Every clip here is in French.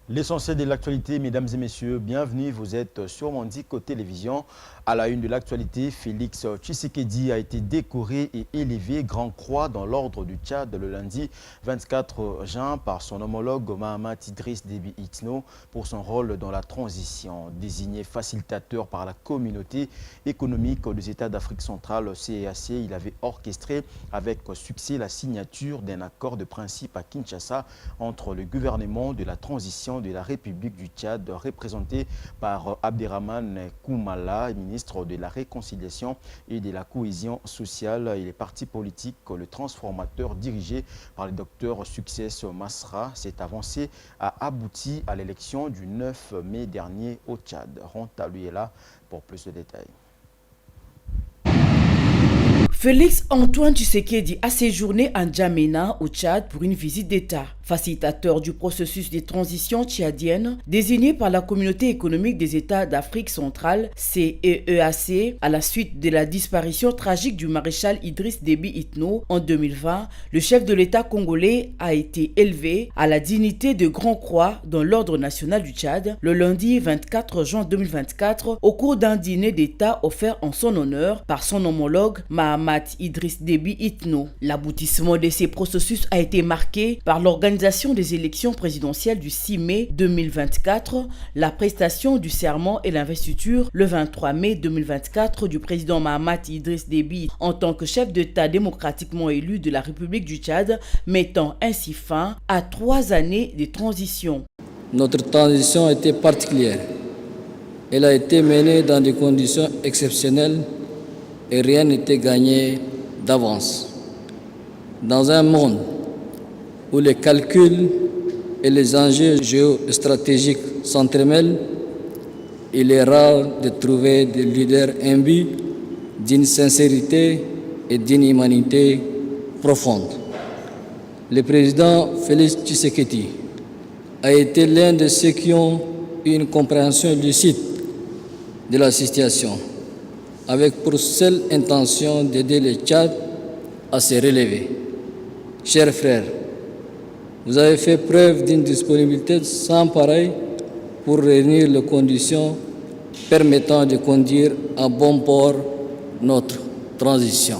L'essentiel de l'actualité, mesdames et messieurs, bienvenue, vous êtes sur Mondico Télévision. À la une de l'actualité, Félix Tshisekedi a été décoré et élevé Grand Croix dans l'ordre du Tchad le lundi 24 juin par son homologue Mahamat Idriss Déby Itno pour son rôle dans la transition. Désigné facilitateur par la communauté économique des États d'Afrique centrale, CEAC, il avait orchestré avec succès la signature d'un accord de principe à Kinshasa entre le gouvernement de la transition de la République du Tchad, représenté par Abderrahmane Koumala, ministre de la Réconciliation et de la Cohésion sociale, et les partis politiques. Le transformateur dirigé par le docteur Success Masra, cette avancée a abouti à l'élection du 9 mai dernier au Tchad. Ronta lui est là pour plus de détails. Félix Antoine Tshisekedi a séjourné en N'Djamena au Tchad pour une visite d'État. Facilitateur du processus de transition tchadienne, désigné par la Communauté économique des États d'Afrique centrale, CEEAC, à la suite de la disparition tragique du maréchal Idriss Déby Itno en 2020, le chef de l'État congolais a été élevé à la dignité de Grand Croix dans l'ordre national du Tchad le lundi 24 juin 2024 au cours d'un dîner d'État offert en son honneur par son homologue Mahamat Idriss Déby Itno. L'aboutissement de ces processus a été marqué par l'organisation des élections présidentielles du 6 mai 2024, la prestation du serment et l'investiture le 23 mai 2024 du président Mahamat Idriss Déby en tant que chef d'État démocratiquement élu de la République du Tchad, mettant ainsi fin à 3 années de transition. Notre transition a été particulière. Elle a été menée dans des conditions exceptionnelles et rien n'était gagné d'avance. Dans un monde où les calculs et les enjeux géostratégiques s'entremêlent, il est rare de trouver des leaders imbus d'une sincérité et d'une humanité profonde. Le président Félix Tshisekedi a été l'un de ceux qui ont eu une compréhension lucide de la situation, avec pour seule intention d'aider le Tchad à se relever. Chers frères, vous avez fait preuve d'une disponibilité sans pareille pour réunir les conditions permettant de conduire à bon port notre transition.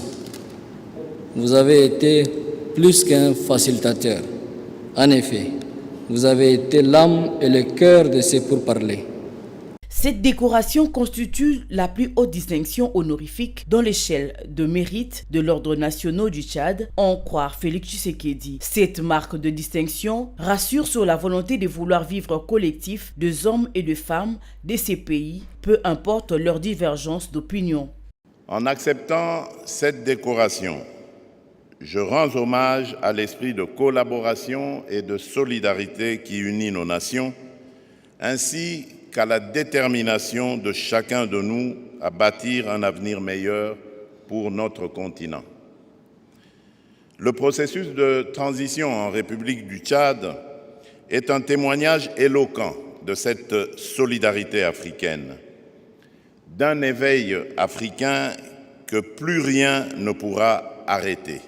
Vous avez été plus qu'un facilitateur. En effet, vous avez été l'âme et le cœur de ces pourparlers. Cette décoration constitue la plus haute distinction honorifique dans l'échelle de mérite de l'ordre national du Tchad, en croire Félix Tshisekedi. Cette marque de distinction rassure sur la volonté de vouloir vivre collectif des hommes et des femmes de ces pays, peu importe leurs divergences d'opinion. En acceptant cette décoration, je rends hommage à l'esprit de collaboration et de solidarité qui unit nos nations, ainsi qu'à la détermination de chacun de nous à bâtir un avenir meilleur pour notre continent. Le processus de transition en République du Tchad est un témoignage éloquent de cette solidarité africaine, d'un éveil africain que plus rien ne pourra arrêter.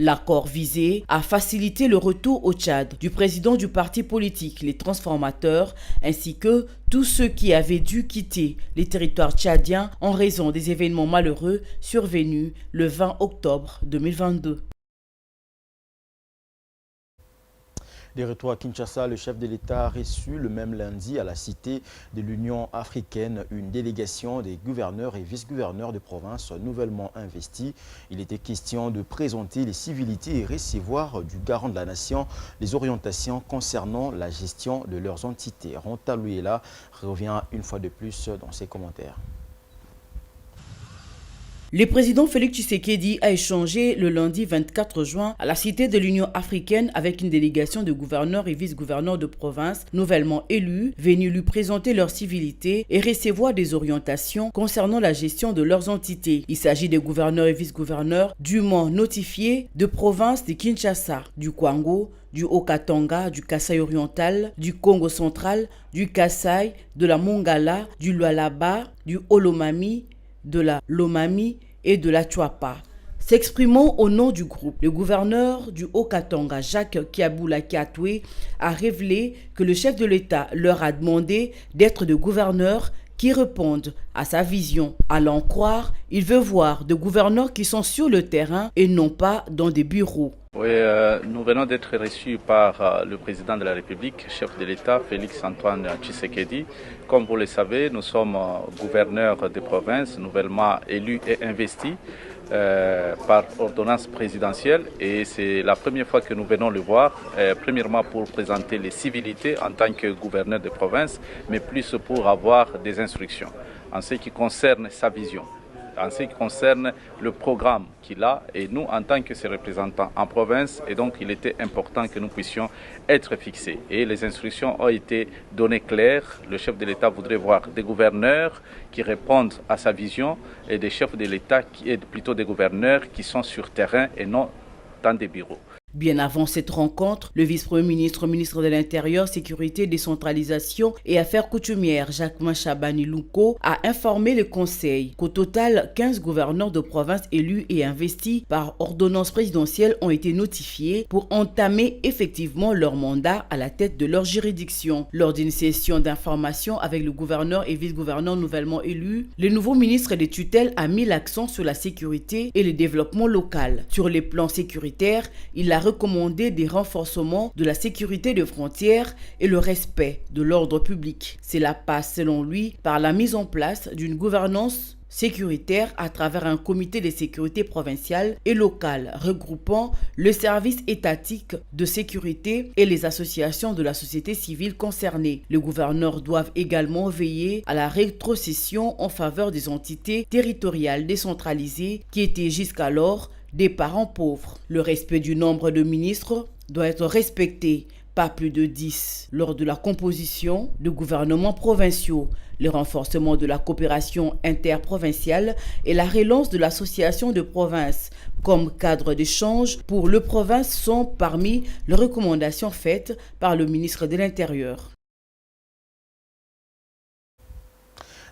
L'accord visait à faciliter le retour au Tchad du président du parti politique Les Transformateurs ainsi que tous ceux qui avaient dû quitter les territoires tchadiens en raison des événements malheureux survenus le 20 octobre 2022. De retour à Kinshasa, le chef de l'État a reçu le même lundi à la Cité de l'Union africaine une délégation des gouverneurs et vice-gouverneurs de province nouvellement investis. Il était question de présenter les civilités et recevoir du garant de la nation les orientations concernant la gestion de leurs entités. Ronta Louiela revient une fois de plus dans ses commentaires. Le président Félix Tshisekedi a échangé le lundi 24 juin à la Cité de l'Union africaine avec une délégation de gouverneurs et vice-gouverneurs de province nouvellement élus, venus lui présenter leur civilité et recevoir des orientations concernant la gestion de leurs entités. Il s'agit des gouverneurs et vice-gouverneurs dûment notifiés de provinces de Kinshasa, du Kwango, du Haut-Katanga, du Kasaï oriental, du Congo central, du Kasaï, de la Mongala, du Lualaba, du Olomami, de la Lomami et de la Chouapa. S'exprimant au nom du groupe, le gouverneur du Haut-Katanga, Jacques Kiaboula Kiatoué, a révélé que le chef de l'État leur a demandé d'être des gouverneurs qui répondent à sa vision. À l'en croire, il veut voir des gouverneurs qui sont sur le terrain et non pas dans des bureaux. Oui, nous venons d'être reçus par le président de la République, chef de l'État, Félix-Antoine Tshisekedi. Comme vous le savez, nous sommes gouverneurs de province, nouvellement élus et investis par ordonnance présidentielle. Et c'est la première fois que nous venons le voir, premièrement pour présenter les civilités en tant que gouverneur de province, mais plus pour avoir des instructions en ce qui concerne sa vision, en ce qui concerne le programme qu'il a, et nous, en tant que ses représentants en province, et donc il était important que nous puissions être fixés. Et les instructions ont été données claires. Le chef de l'État voudrait voir des gouverneurs qui répondent à sa vision et des chefs de l'État, plutôt des gouverneurs qui sont sur terrain et non dans des bureaux. Bien avant cette rencontre, le vice-premier ministre, ministre de l'Intérieur, Sécurité, Décentralisation et Affaires coutumières, Jacquemain Chabani Louko, a informé le Conseil qu'au total, 15 gouverneurs de province élus et investis par ordonnance présidentielle ont été notifiés pour entamer effectivement leur mandat à la tête de leur juridiction. Lors d'une session d'information avec le gouverneur et vice-gouverneur nouvellement élus, le nouveau ministre des tutelles a mis l'accent sur la sécurité et le développement local. Sur les plans sécuritaires, il a recommandé des renforcements de la sécurité des frontières et le respect de l'ordre public. Cela passe, selon lui, par la mise en place d'une gouvernance sécuritaire à travers un comité de sécurité provincial et local regroupant le service étatique de sécurité et les associations de la société civile concernées. Les gouverneurs doivent également veiller à la rétrocession en faveur des entités territoriales décentralisées qui étaient jusqu'alors des parents pauvres. Le respect du nombre de ministres doit être respecté, pas plus de 10. Lors de la composition de gouvernements provinciaux, le renforcement de la coopération interprovinciale et la relance de l'association de provinces comme cadre d'échange pour le province sont parmi les recommandations faites par le ministre de l'Intérieur.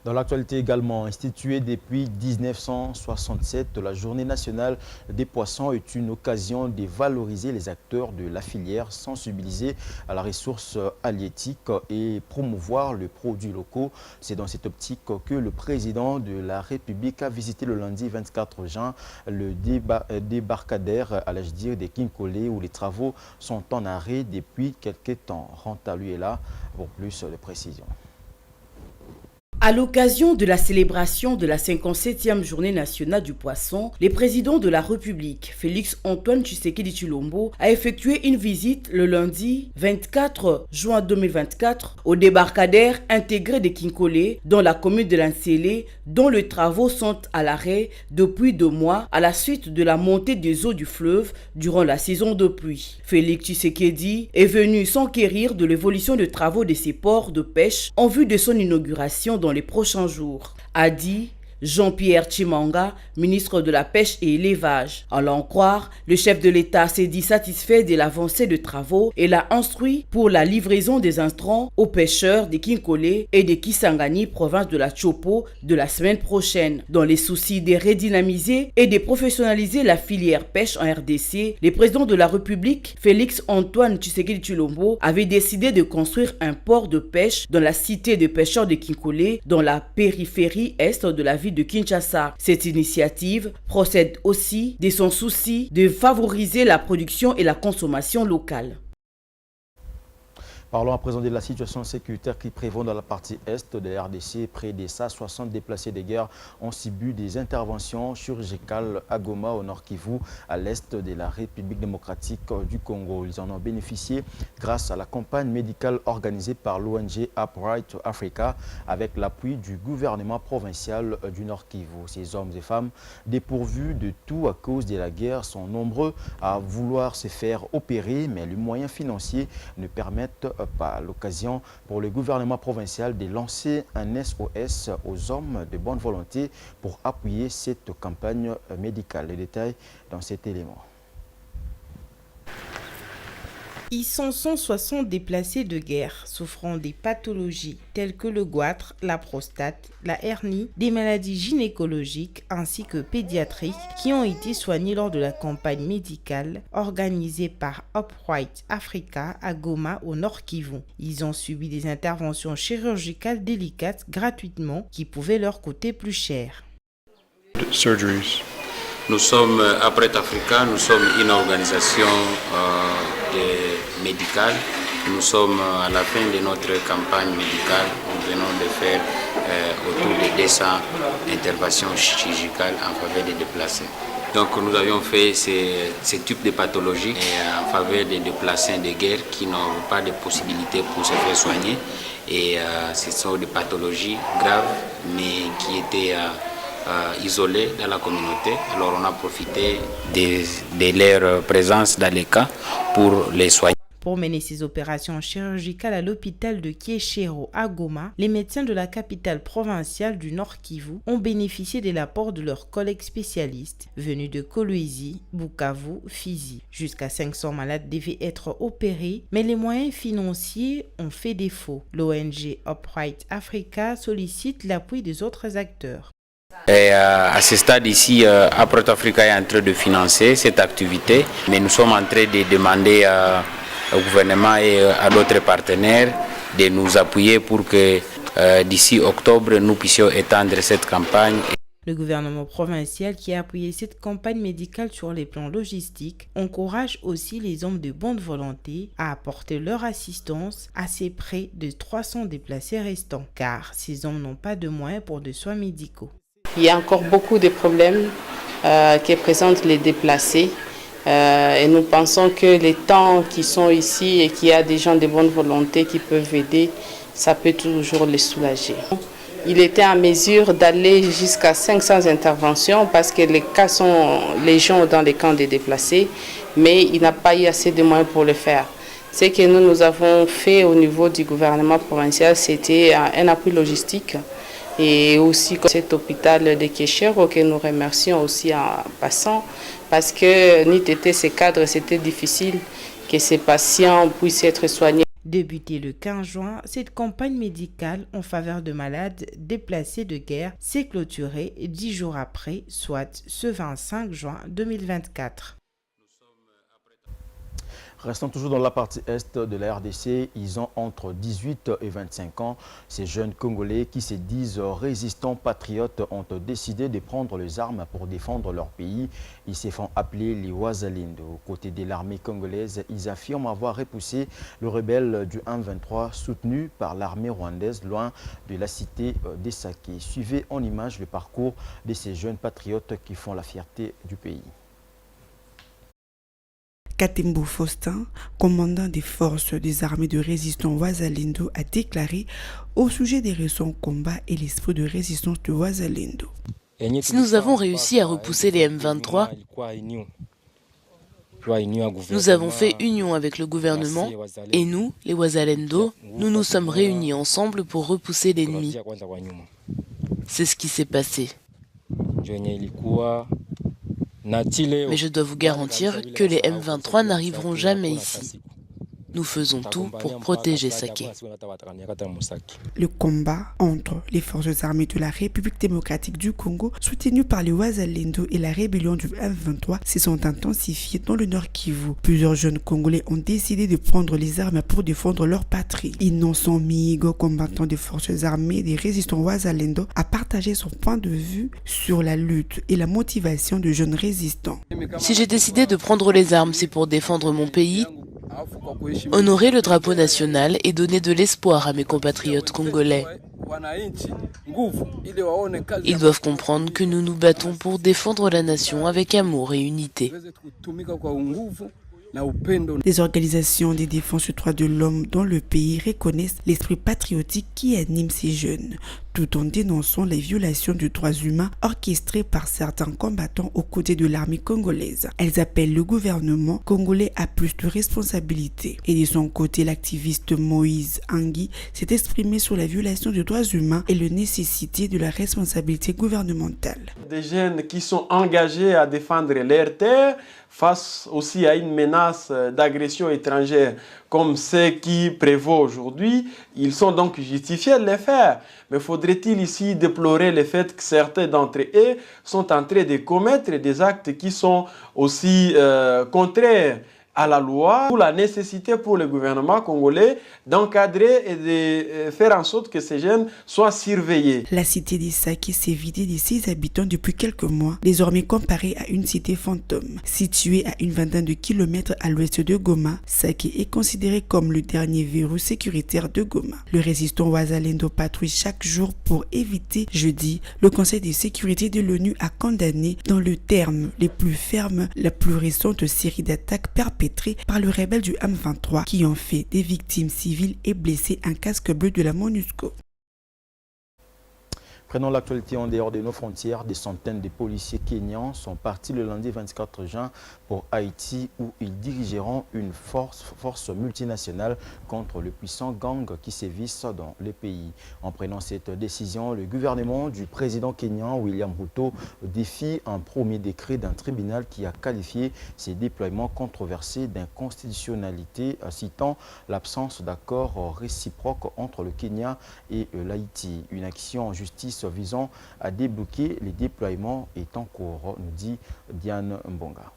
Dans l'actualité également, instituée depuis 1967, la Journée nationale des poissons est une occasion de valoriser les acteurs de la filière, sensibiliser à la ressource halieutique et promouvoir les produits locaux. C'est dans cette optique que le président de la République a visité le lundi 24 juin le débarcadère à l'âge-dire de Kinkole où les travaux sont en arrêt depuis quelques temps. Ranta lui est là pour plus de précisions. À l'occasion de la célébration de la 57e journée nationale du poisson, le président de la République, Félix-Antoine Tshisekedi Tshilombo, a effectué une visite le lundi 24 juin 2024 au débarcadère intégré de Kinkole dans la commune de Lansele, dont les travaux sont à l'arrêt depuis 2 mois à la suite de la montée des eaux du fleuve durant la saison de pluie. Félix Tshisekedi est venu s'enquérir de l'évolution des travaux de ces ports de pêche en vue de son inauguration dans les prochains jours, a dit Jean-Pierre Tshimanga, ministre de la Pêche et l'Élevage. À l'en croire, le chef de l'État s'est dit satisfait de l'avancée des travaux et l'a instruit pour la livraison des intrants aux pêcheurs de Kinkole et de Kisangani, province de la Chopo, de la semaine prochaine. Dans les soucis de redynamiser et de professionnaliser la filière pêche en RDC, le président de la République, Félix-Antoine Tshisekedi Tshilombo, avait décidé de construire un port de pêche dans la cité de pêcheurs de Kinkole, dans la périphérie est de la ville de Kinshasa. Cette initiative procède aussi de son souci de favoriser la production et la consommation locale. Parlons à présent de la situation sécuritaire qui prévaut dans la partie est de la RDC. Près de 160 déplacés de guerre ont subi des interventions chirurgicales à Goma, au Nord Kivu, à l'est de la République démocratique du Congo. Ils en ont bénéficié grâce à la campagne médicale organisée par l'ONG Upright Africa avec l'appui du gouvernement provincial du Nord Kivu. Ces hommes et femmes dépourvus de tout à cause de la guerre sont nombreux à vouloir se faire opérer, mais les moyens financiers ne permettent pas. L'occasion pour le gouvernement provincial de lancer un SOS aux hommes de bonne volonté pour appuyer cette campagne médicale. Les détails dans cet élément. Ils sont 160 déplacés de guerre souffrant des pathologies telles que le goitre, la prostate, la hernie, des maladies gynécologiques ainsi que pédiatriques qui ont été soignés lors de la campagne médicale organisée par Upright Africa à Goma au Nord Kivu. Ils ont subi des interventions chirurgicales délicates gratuitement qui pouvaient leur coûter plus cher. Nous sommes Upright Africa, nous sommes une organisation médicale. Nous sommes à la fin de notre campagne médicale. Nous venons de faire autour de 200 interventions chirurgicales en faveur des déplacés. Donc nous avions fait ces types de pathologies en faveur des déplacés de guerre qui n'ont pas de possibilité pour se faire soigner. Et ce sont des pathologies graves mais qui étaient isolés dans la communauté. Alors on a profité de leur présence dans les cas pour les soigner. Pour mener ces opérations chirurgicales à l'hôpital de Kieshero à Goma, les médecins de la capitale provinciale du Nord Kivu ont bénéficié de l'apport de leurs collègues spécialistes venus de Kolwezi, Bukavu, Fizi. Jusqu'à 500 malades devaient être opérés, mais les moyens financiers ont fait défaut. L'ONG Upright Africa sollicite l'appui des autres acteurs. Et à ce stade ici, Upright Africa est en train de financer cette activité, mais nous sommes en train de demander au gouvernement et à d'autres partenaires de nous appuyer pour que d'ici octobre, nous puissions étendre cette campagne. Le gouvernement provincial qui a appuyé cette campagne médicale sur les plans logistiques encourage aussi les hommes de bonne volonté à apporter leur assistance à ces près de 300 déplacés restants, car ces hommes n'ont pas de moyens pour des soins médicaux. Il y a encore beaucoup de problèmes que présentent les déplacés. Et nous pensons que les temps qui sont ici et qu'il y a des gens de bonne volonté qui peuvent aider, ça peut toujours les soulager. Il était en mesure d'aller jusqu'à 500 interventions parce que les cas sont légion dans les camps des déplacés, mais il n'a pas eu assez de moyens pour le faire. Ce que nous avons fait au niveau du gouvernement provincial, c'était un appui logistique. Et aussi cet hôpital de Kieshero que nous remercions aussi en passant parce que n'eût été ces cadres, c'était difficile que ces patients puissent être soignés. Débutée le 15 juin, cette campagne médicale en faveur de malades déplacés de guerre s'est clôturée 10 jours après, soit ce 25 juin 2024. Restons toujours dans la partie est de la RDC. Ils ont entre 18 et 25 ans. Ces jeunes Congolais qui se disent résistants patriotes ont décidé de prendre les armes pour défendre leur pays. Ils se font appeler les Wazalendo. Aux côtés de l'armée congolaise, ils affirment avoir repoussé le rebelle du M23 soutenu par l'armée rwandaise loin de la cité d'Essaké. Suivez en image le parcours de ces jeunes patriotes qui font la fierté du pays. Katembo Faustin, commandant des forces des armées de résistance Wazalendo, a déclaré au sujet des récents combats et l'esprit de résistance de Wazalendo. Si nous avons réussi à repousser les M23, nous avons fait union avec le gouvernement et nous, les Wazalendo, nous nous sommes réunis ensemble pour repousser l'ennemi. C'est ce qui s'est passé. Mais je dois vous garantir que les M23 n'arriveront jamais ici. Nous faisons tout pour protéger Saké. Le combat entre les forces armées de la République démocratique du Congo, soutenues par les Wazalendo et la rébellion du M23, se sont intensifiés dans le Nord Kivu. Plusieurs jeunes Congolais ont décidé de prendre les armes pour défendre leur patrie. Innocent Mihigo, combattant des forces armées des résistants Wazalendo, a partagé son point de vue sur la lutte et la motivation de jeunes résistants. Si j'ai décidé de prendre les armes, c'est pour défendre mon pays, honorer le drapeau national et donner de l'espoir à mes compatriotes congolais. Ils doivent comprendre que nous nous battons pour défendre la nation avec amour et unité. Les organisations de défense des droits de l'homme dans le pays reconnaissent l'esprit patriotique qui anime ces jeunes. tout en dénonçant les violations des droits humains orchestrées par certains combattants aux côtés de l'armée congolaise. Elles appellent le gouvernement congolais à plus de responsabilités. Et de son côté, l'activiste Moïse Angui s'est exprimé sur la violation des droits humains et la nécessité de la responsabilité gouvernementale. Des jeunes qui sont engagés à défendre leur terre face aussi à une menace d'agression étrangère comme ce qui prévaut aujourd'hui, ils sont donc justifiés de les faire. Mais faudrait-il ici déplorer le fait que certains d'entre eux sont en train de commettre des actes qui sont aussi contraires à la loi, pour la nécessité pour le gouvernement congolais d'encadrer et de faire en sorte que ces jeunes soient surveillés. La cité de Saké s'est vidée de ses habitants depuis quelques mois, désormais comparée à une cité fantôme. Située à une vingtaine de kilomètres à l'ouest de Goma, Saké est considérée comme le dernier verrou sécuritaire de Goma. Le résistant Wazalendo patrouille chaque jour pour éviter, jeudi, le Conseil de sécurité de l'ONU a condamné dans le terme les plus fermes la plus récente série d'attaques perpétrées par le rebelle du M23 qui ont fait des victimes civiles et blessé un casque bleu de la MONUSCO. Prenons l'actualité en dehors de nos frontières. Des centaines de policiers kenyans sont partis le lundi 24 juin pour Haïti où ils dirigeront une force multinationale contre le puissant gang qui sévissent dans le pays. En prenant cette décision, le gouvernement du président kenyan William Ruto défie un premier décret d'un tribunal qui a qualifié ces déploiements controversés d'inconstitutionnalité, citant l'absence d'accord réciproque entre le Kenya et l'Haïti. Une action en justice visant à débloquer les déploiements est en cours, nous dit Diane Mbonga.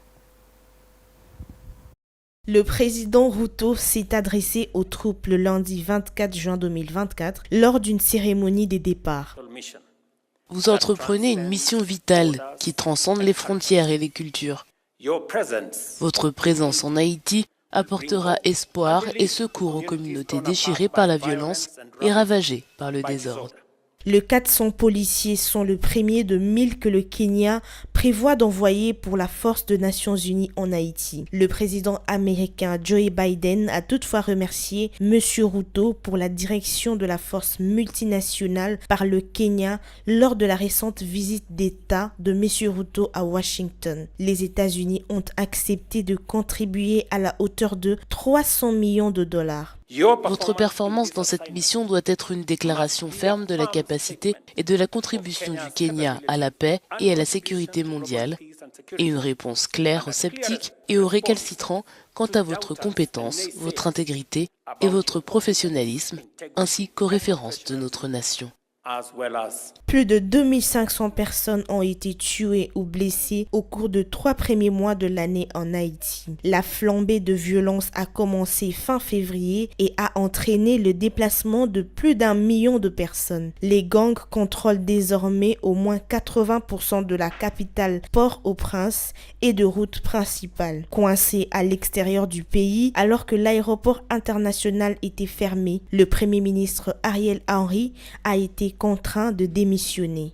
Le président Ruto s'est adressé aux troupes le lundi 24 juin 2024 lors d'une cérémonie des départs. Vous entreprenez une mission vitale qui transcende les frontières et les cultures. Votre présence en Haïti apportera espoir et secours aux communautés déchirées par la violence et ravagées par le désordre. Les 400 policiers sont le premier de 1000 que le Kenya prévoit d'envoyer pour la force des Nations Unies en Haïti. Le président américain Joe Biden a toutefois remercié M. Ruto pour la direction de la force multinationale par le Kenya lors de la récente visite d'État de M. Ruto à Washington. Les États-Unis ont accepté de contribuer à la hauteur de 300 millions de dollars. Votre performance dans cette mission doit être une déclaration ferme de la capacité et de la contribution du Kenya à la paix et à la sécurité mondiale, et une réponse claire aux sceptiques et aux récalcitrants quant à votre compétence, votre intégrité et votre professionnalisme, ainsi qu'aux références de notre nation. Plus de 2500 personnes ont été tuées ou blessées au cours de 3 premiers mois de l'année en Haïti. La flambée de violence a commencé fin février et a entraîné le déplacement de plus d'1 million de personnes. Les gangs contrôlent désormais au moins 80% de la capitale Port-au-Prince et de routes principales. Coincés à l'extérieur du pays, alors que l'aéroport international était fermé, le Premier ministre Ariel Henry a été contraint de démissionner.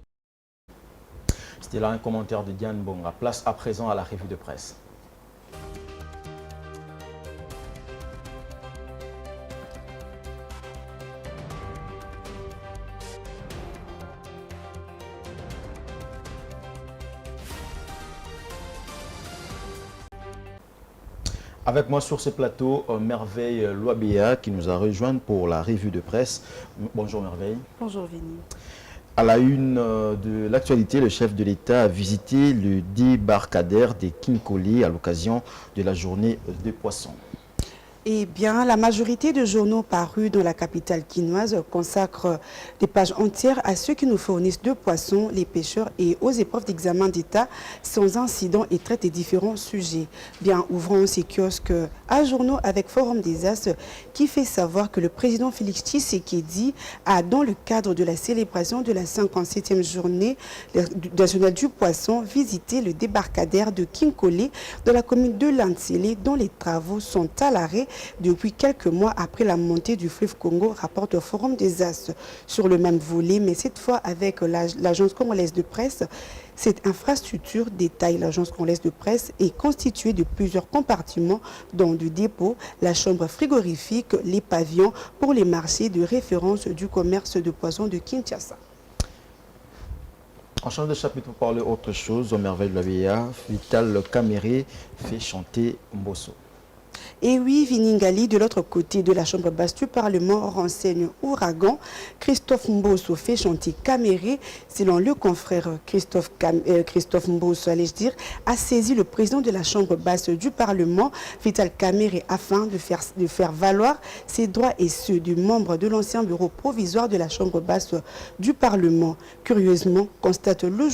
C'était là un commentaire de Diane Mbonga. Place à présent à la revue de presse. Avec moi sur ce plateau, Merveille Loabéa qui nous a rejoint pour la revue de presse. Bonjour Merveille. Bonjour Vini. À la une de l'actualité, le chef de l'État a visité le débarcadère des Kinkoli à l'occasion de la journée des poissons. Eh bien, la majorité de journaux parus dans la capitale quinoise consacrent des pages entières à ceux qui nous fournissent de poissons, les pêcheurs et aux épreuves d'examen d'État sans incident et traitent des différents sujets. Bien, ouvrons ces kiosques à journaux avec Forum des As qui fait savoir que le président Félix Tshisekedi a, dans le cadre de la célébration de la 57e journée nationale du poisson, visité le débarcadère de Kinkoli dans la commune de Lantsele dont les travaux sont à l'arrêt depuis quelques mois après la montée du fleuve Congo, rapporte au Forum des As. Sur le même volet, mais cette fois avec l'agence congolaise de presse, cette infrastructure, détaille l'agence congolaise de presse, est constituée de plusieurs compartiments dont du dépôt, la chambre frigorifique, les pavillons pour les marchés de référence du commerce de poissons de Kinshasa. On change de chapitre pour parler autre chose. Au merveille de la BIA, Vital Kamere fait chanter Mbosso. Et oui, Viningali, de l'autre côté de la chambre basse du Parlement, renseigne Ouragan. Christophe Mbosso fait chanter Kamere. Selon le confrère Christophe Mbosso, allais-je dire, a saisi le président de la chambre basse du Parlement, Vital Kamere, afin de faire valoir ses droits et ceux du membre de l'ancien bureau provisoire de la chambre basse du Parlement. Curieusement, constate le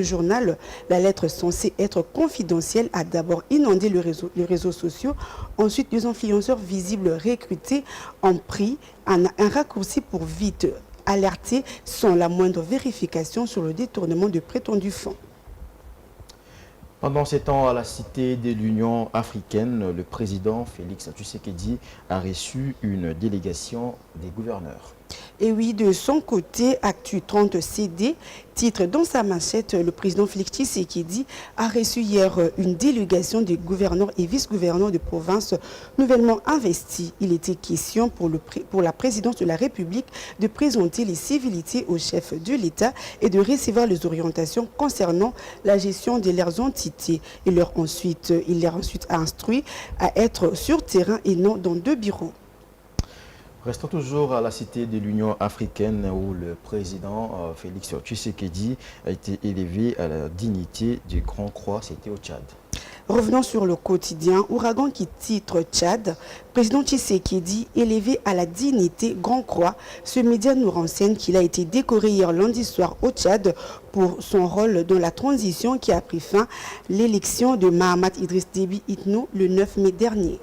journal, la lettre censée être confidentielle a d'abord inondé les réseaux sociaux. Ensuite, des influenceurs visibles recrutés ont pris un raccourci pour vite alerter sans la moindre vérification sur le détournement de prétendus fonds. Pendant ces temps, à la Cité de l'Union africaine, le président Félix Tshisekedi a reçu une délégation des gouverneurs. Et oui, de son côté, Actu 30 CD titre dans sa manchette, le président Félix Tshisekedi a reçu hier une délégation des gouverneurs et vice-gouverneurs de province nouvellement investis. Il était question pour la présidence de la République de présenter les civilités au chef de l'État et de recevoir les orientations concernant la gestion de leurs entités. Il leur ensuite instruit à être sur terrain et non dans deux bureaux. Restons toujours à la Cité de l'Union africaine où le président Félix Tshisekedi a été élevé à la dignité du Grand Croix, c'était au Tchad. Revenons sur le quotidien, Ouragan qui titre Tchad, président Tshisekedi élevé à la dignité Grand Croix. Ce média nous renseigne qu'il a été décoré hier lundi soir au Tchad pour son rôle dans la transition qui a pris fin l'élection de Mahamat Idriss Déby Itno le 9 mai dernier.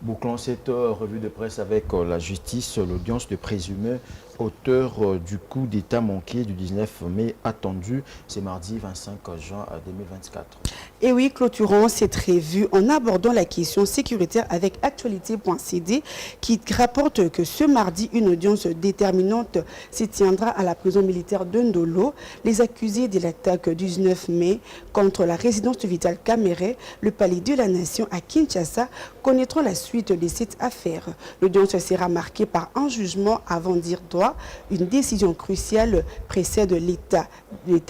Bouclons cette revue de presse avec la justice. L'audience de présumé auteur du coup d'État manqué du 19 mai attendu, c'est mardi 25 juin 2024. Et oui, clôturons cette revue en abordant la question sécuritaire avec actualité.cd qui rapporte que ce mardi, une audience déterminante se tiendra à la prison militaire de Ndolo. Les accusés de l'attaque du 19 mai contre la résidence de Vital Kamere, le palais de la Nation à Kinshasa, connaîtront la suite de cette affaire. L'audience sera marquée par un jugement avant dire droit. Une décision cruciale précède l'état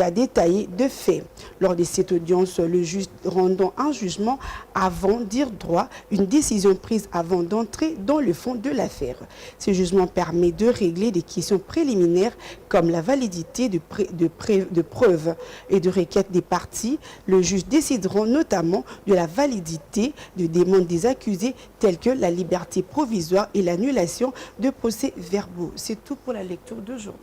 détaillé de fait. Lors de cette audience, le juge rendant un jugement avant dire droit, une décision prise avant d'entrer dans le fond de l'affaire. Ce jugement permet de régler des questions préliminaires comme la validité de preuves et de requêtes des parties. Le juge décidera notamment de la validité de demandes des accusés telles que la liberté provisoire et l'annulation de procès-verbaux. C'est tout pour la lecture de journaux.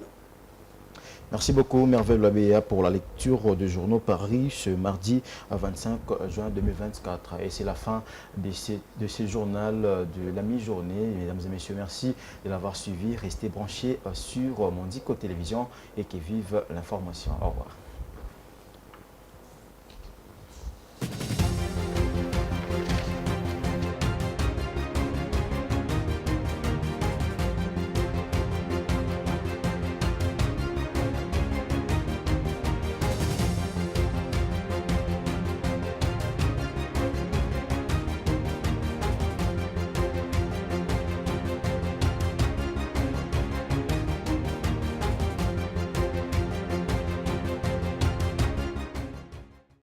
Merci beaucoup Merveille Labéa pour la lecture de journaux Paris ce mardi 25 juin 2024. Et c'est la fin de ce journal de la mi-journée. Mesdames et messieurs, merci de l'avoir suivi. Restez branchés sur Mondico Télévision et que vive l'information. Au revoir.